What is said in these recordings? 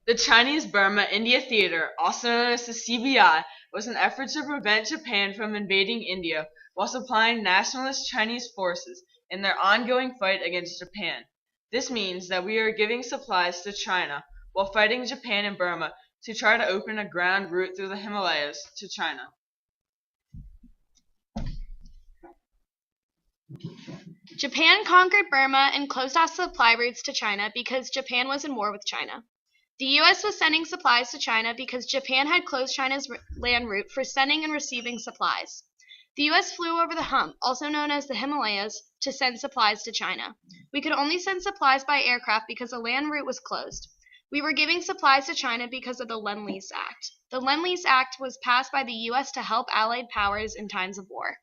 The Chinese Burma-India Theater, also known as the CBI, was an effort to prevent Japan from invading India while supplying nationalist Chinese forces in their ongoing fight against Japan. This means that we are giving supplies to China while fighting Japan and Burma to try to open a ground route through the Himalayas to China. Japan conquered Burma and closed off supply routes to China because Japan was in war with China. The US was sending supplies to China because Japan had closed China's land route for sending and receiving supplies. The US flew over the hump, also known as the Himalayas, to send supplies to China. We could only send supplies by aircraft because the land route was closed. We were giving supplies to China because of the Lend-Lease Act. The Lend-Lease Act was passed by the US to help Allied powers in times of war.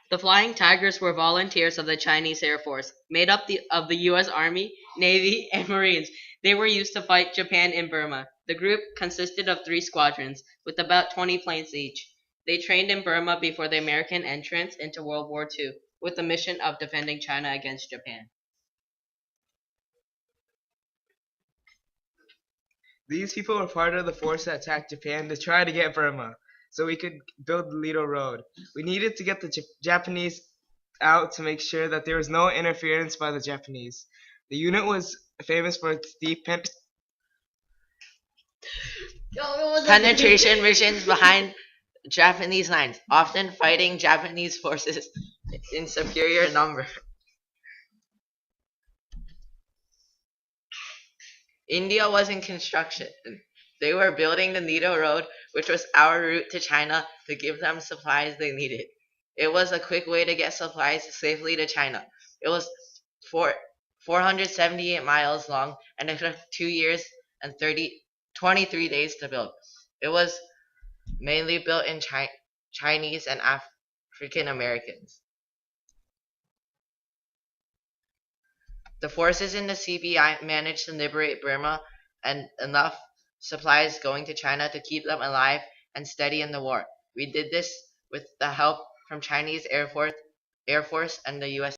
The Flying Tigers were volunteers of the Chinese Air Force, made up of the U.S. Army, Navy, and Marines. They were used to fight Japan in Burma. The group consisted of 3 squadrons, with about 20 planes each. They trained in Burma before the American entrance into World War II, with the mission of defending China against Japan. These people were part of the force that attacked Japan to try to get Burma, so we could build the Lido Road. We needed to get the Japanese out to make sure that there was no interference by the Japanese. The unit was famous for its deep Penetration missions behind Japanese lines, often fighting Japanese forces in superior number. India was in construction. They were building the Lido Road, which was our route to China to give them supplies they needed. It was a quick way to get supplies safely to China. It was 478 miles long, and it took 2 years and 23 days to build. It was mainly built in Chinese and African Americans. The forces in the CBI managed to liberate Burma and enough supplies going to China to keep them alive and steady in the war. We did this with the help from Chinese Air Force and the US